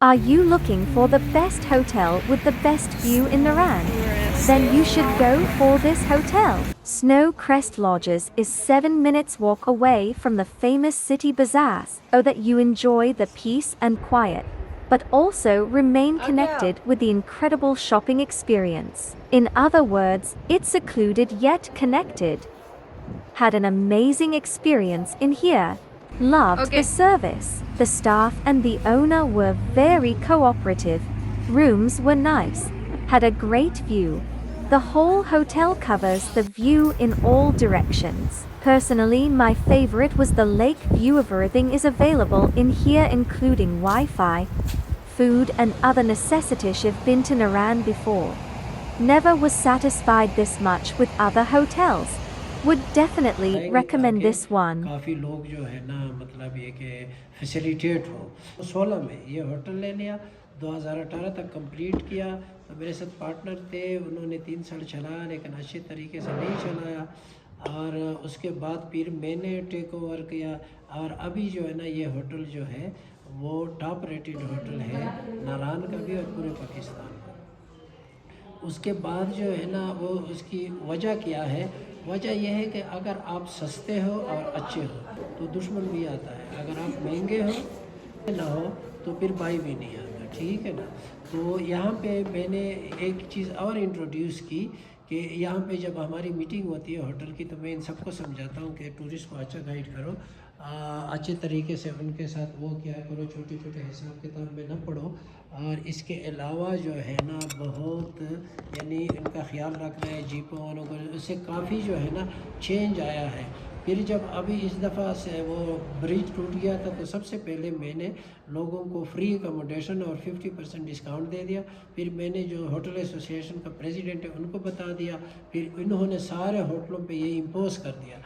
Are you looking for the best hotel with the best view in Naran? Then you should go for this hotel. Snow Crest Lodges is 7 minutes walk away from the famous city bazaars, so that you enjoy the peace and quiet, but also remain connected with the incredible shopping experience. In other words, it's secluded yet connected. Had an amazing experience in here. Loved the service. The staff and the owner were very cooperative. Rooms were nice. Had a great view. The whole hotel covers the view in all directions. Personally, my favorite was the lake view. Everything is available in here, including Wi-Fi, food and other necessities. I've been to Naran before. Never was satisfied this much with other hotels. Would definitely recommend this one. काफ़ी लोग जो है ना मतलब ये कि facilitate हो 16 में ये होटल ले लिया 2018 तक कंप्लीट किया। तो मेरे साथ पार्टनर थे, उन्होंने 3 साल चलाया लेकिन अच्छे तरीके से नहीं चलाया और उसके बाद फिर मैंने टेक ओवर किया और अभी जो है ना ये होटल जो है वो टॉप रेटेड होटल है नारायण का भी और पूरे पाकिस्तान का। उसके बाद जो है ना वो उसकी वजह क्या है, वजह यह है कि अगर आप सस्ते हो और अच्छे हो तो दुश्मन भी आता है, अगर आप महंगे हो ना हो तो फिर भाई भी नहीं आता, ठीक है ना। तो यहाँ पे मैंने एक चीज़ और इंट्रोड्यूस की कि यहाँ पे जब हमारी मीटिंग होती है होटल की तो मैं इन सबको समझाता हूँ कि टूरिस्ट को अच्छा गाइड करो, अच्छे तरीके से उनके साथ वो क्या करो, छोटे छोटे हिसाब किताब में ना पढ़ो और इसके अलावा जो है ना बहुत यानी इनका ख्याल रखना है जीपों वालों को। उससे काफ़ी जो है ना चेंज आया है। फिर जब अभी इस दफ़ा से वो ब्रिज टूट गया था तो सबसे पहले मैंने लोगों को फ्री अकोमोडेशन और 50% डिस्काउंट दे दिया। फिर मैंने जो होटल एसोसिएशन का प्रेसिडेंट है उनको बता दिया, फिर इन्होंने सारे होटलों पे ये इम्पोज कर दिया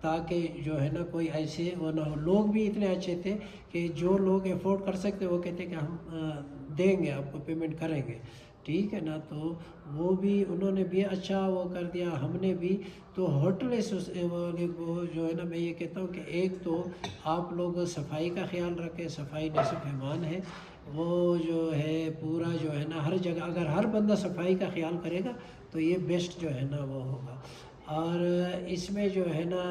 ताकि जो है ना कोई ऐसे वो ना हो। लोग भी इतने अच्छे थे कि जो लोग अफोर्ड कर सकते वो कहते कि हम देंगे आपको, पेमेंट करेंगे, ठीक है ना। तो वो भी उन्होंने भी अच्छा वो कर दिया, हमने भी। तो होटल वाले को जो है ना मैं ये कहता हूँ कि एक तो आप लोग सफाई का ख्याल रखें, सफाई निस्फ़ ईमान है। वो जो है पूरा जो है ना हर जगह अगर हर बंदा सफाई का ख्याल करेगा तो ये बेस्ट जो है ना वो होगा। और इसमें जो है ना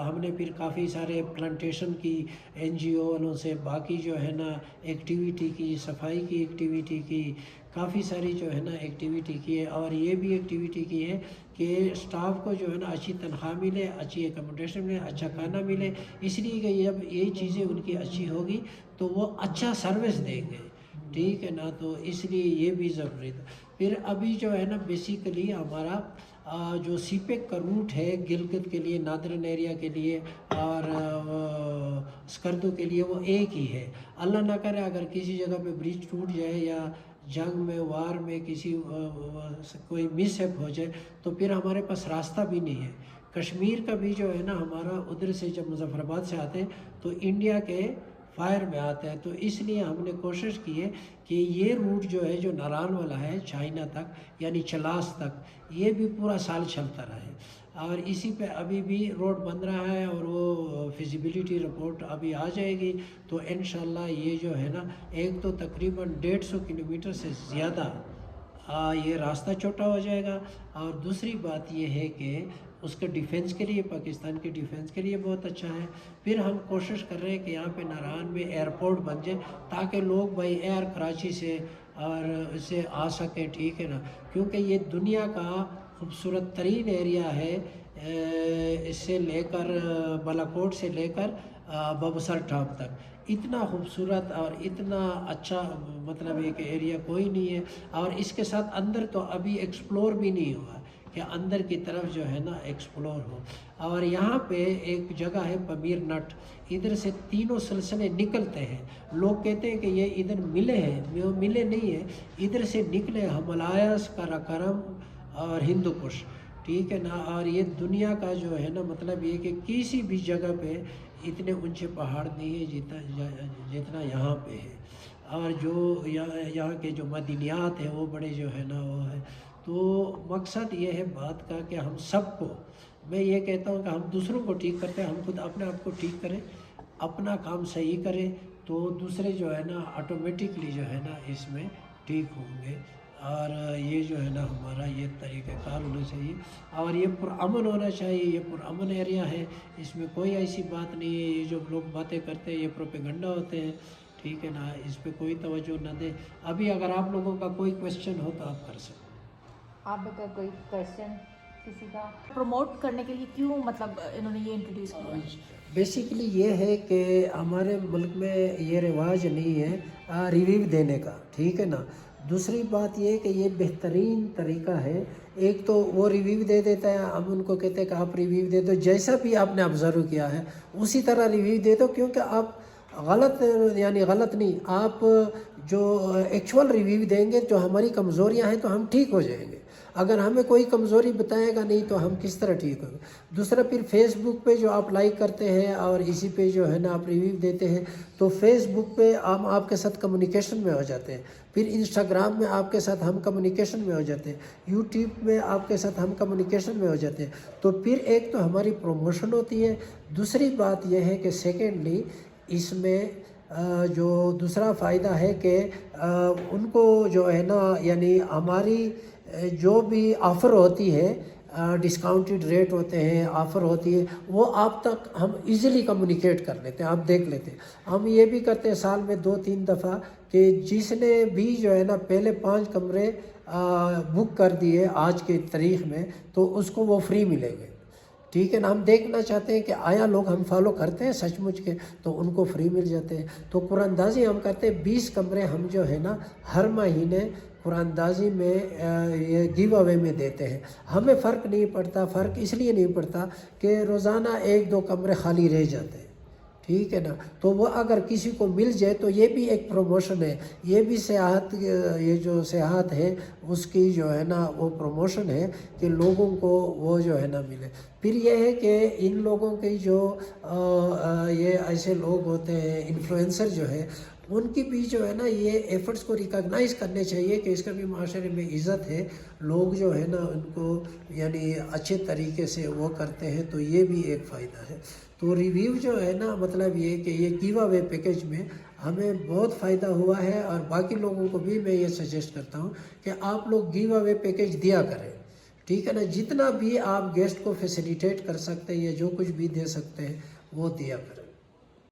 हमने फिर काफ़ी सारे प्लांटेशन की एनजीओ वालों से, बाकी जो है ना एक्टिविटी की, सफाई की एक्टिविटी की, काफ़ी सारी जो है ना एक्टिविटी की है। और ये भी एक्टिविटी की है कि स्टाफ को जो है ना अच्छी तनख्वाह मिले, अच्छी एकोमोडेशन मिले, अच्छा खाना मिले, इसलिए कि जब ये चीज़ें उनकी अच्छी होगी तो वो अच्छा सर्विस देंगे, ठीक है ना। तो इसलिए ये भी ज़रूरी था। फिर अभी जो है ना बेसिकली हमारा जो सीपेक का रूट है गिलगित के लिए, नादरन एरिया के लिए और स्कर्दो के लिए वो एक ही है। अल्लाह ना करे अगर किसी जगह पे ब्रिज टूट जाए या जंग में, वार में किसी कोई मिसहैप हो जाए तो फिर हमारे पास रास्ता भी नहीं है। कश्मीर का भी जो है ना हमारा उधर से जब मुजफ्फराबाद से आते हैं तो इंडिया के फायर में आता है। तो इसलिए हमने कोशिश की है कि ये रूट जो है जो नारायण वाला है चाइना तक यानी चलास तक, ये भी पूरा साल चलता रहे। और इसी पे अभी भी रोड बन रहा है और वो फिजिबिलिटी रिपोर्ट अभी आ जाएगी तो इंशाल्लाह ये जो है ना एक तो तकरीबन 150 किलोमीटर से ज़्यादा ये रास्ता छोटा हो जाएगा। और दूसरी बात ये है कि उसके डिफेंस के लिए, पाकिस्तान के डिफेंस के लिए बहुत अच्छा है। फिर हम कोशिश कर रहे हैं कि यहाँ पे नारायण में एयरपोर्ट बन जाए ताकि लोग भाई एयर कराची से और इससे आ सकें, ठीक है ना। क्योंकि ये दुनिया का खूबसूरत तरीन एरिया है, इससे लेकर बालाकोट से लेकर बबसर टॉप तक इतना खूबसूरत और इतना अच्छा मतलब एक एरिया कोई नहीं है। और इसके साथ अंदर तो अभी एक्सप्लोर भी नहीं हुआ कि अंदर की तरफ जो है ना एक्सप्लोर हो। और यहाँ पे एक जगह है पमीर नट, इधर से 3 सिलसिले निकलते हैं। लोग कहते हैं कि ये इधर मिले हैं, वो मिले नहीं है, इधर से निकले हिमालयस, काराकोरम और हिंदू कुश, ठीक है ना। और ये दुनिया का जो है ना मतलब ये कि किसी भी जगह पे इतने ऊंचे पहाड़ नहीं है जितना यहाँ पे है। और जो यहाँ के जो मदनियात हैं वो बड़े जो है ना वो है। तो मकसद ये है बात का कि हम सबको, मैं ये कहता हूँ कि हम दूसरों को ठीक करते हैं, हम खुद अपने आप को ठीक करें, अपना काम सही करें تو دوسرے جو ہے نا آٹومیٹکلی جو ہے نا اس میں ٹھیک ہوں گے. اور یہ جو ہے نا ہمارا یہ طریقہ کار ہونا چاہیے اور یہ پرامن ہونا چاہیے. یہ پرامن ایریا ہے, اس میں کوئی ایسی بات نہیں ہے. یہ جو لوگ باتیں کرتے ہیں یہ پروپیگنڈا ہوتے ہیں, ٹھیک ہے نا, اس پہ کوئی توجہ نہ دیں. ابھی اگر آپ لوگوں کا کوئی کویشچن ہو تو آپ کر سکتے ہیں. آپ کا کوئی کویشچن کسی کا پروموٹ کرنے کے لیے کیوں مطلب انہوں نے یہ انٹروڈیوس کیا؟ بیسیکلی یہ ہے کہ ہمارے ملک میں یہ رواج نہیں ہے ریویو دینے کا, ٹھیک ہے نا. دوسری بات یہ کہ یہ بہترین طریقہ ہے. ایک تو وہ ریویو دے دیتا ہے, ہم ان کو کہتے ہیں کہ آپ ریویو دے دو, جیسا بھی آپ نے آبزرو کیا ہے اسی طرح ریویو دے دو, کیونکہ آپ غلط یعنی غلط نہیں, آپ جو ایکچول ریویو دیں گے جو ہماری کمزوریاں ہیں تو ہم ٹھیک ہو جائیں گے. اگر ہمیں کوئی کمزوری بتائے گا نہیں تو ہم کس طرح ٹھیک ہوں گے. دوسرا پھر فیس بک پہ جو آپ لائک کرتے ہیں اور اسی پہ جو ہے نا آپ ریویو دیتے ہیں تو فیس بک پہ ہم آپ کے ساتھ کمیونیکیشن میں ہو جاتے ہیں, پھر انسٹاگرام میں آپ کے ساتھ ہم کمیونیکیشن میں ہو جاتے ہیں, یوٹیوب میں آپ کے ساتھ ہم کمیونیکیشن میں ہو جاتے ہیں. تو پھر ایک تو ہماری پروموشن ہوتی ہے. دوسری بات یہ ہے کہ سیکنڈلی اس میں جو دوسرا فائدہ ہے کہ ان کو جو ہے نا یعنی ہماری جو بھی آفر ہوتی ہے, ڈسکاؤنٹڈ ریٹ ہوتے ہیں, آفر ہوتی ہے, وہ آپ تک ہم ایزیلی کمیونیکیٹ کر لیتے ہیں. آپ دیکھ لیتے ہیں, ہم یہ بھی کرتے ہیں سال میں 2-3 دفعہ کہ جس نے بھی جو ہے نا پہلے 5 کمرے بک کر دیے آج کے تاریخ میں تو اس کو وہ فری ملیں گے, ٹھیک ہے نا. ہم دیکھنا چاہتے ہیں کہ آیا لوگ ہم فالو کرتے ہیں سچ مچ کے, تو ان کو فری مل جاتے ہیں. تو قرآن اندازی ہم کرتے ہیں 20 کمرے ہم جو ہے نا ہر مہینے قرآن اندازی میں یہ گیو اوے میں دیتے ہیں. ہمیں فرق نہیں پڑتا, فرق اس لیے نہیں پڑتا کہ روزانہ 1-2 کمرے خالی رہ جاتے ہیں, ٹھیک ہے نا. تو وہ اگر کسی کو مل جائے تو یہ بھی ایک پروموشن ہے, یہ بھی سیاحت, یہ جو سیاحت ہے اس کی جو ہے نا وہ پروموشن ہے کہ لوگوں کو وہ جو ہے نا ملے. پھر یہ ہے کہ ان لوگوں کی جو یہ ایسے لوگ ہوتے ہیں انفلوئنسر جو ہے, ان کی بھی جو ہے نا یہ ایفرٹس کو ریکگنائز کرنے چاہیے کہ اس کا بھی معاشرے میں عزت ہے. لوگ جو ہے نا ان کو یعنی اچھے طریقے سے وہ کرتے ہیں, تو یہ بھی ایک فائدہ ہے. تو ریویو جو ہے نا مطلب یہ کہ یہ گیو اوے پیکیج میں ہمیں بہت فائدہ ہوا ہے, اور باقی لوگوں کو بھی میں یہ سجیسٹ کرتا ہوں کہ آپ لوگ گیو اوے پیکیج دیا کریں, ٹھیک ہے نا. جتنا بھی آپ گیسٹ کو فیسیلیٹیٹ کر سکتے ہیں یا جو کچھ بھی دے سکتے ہیں وہ دیا کریں.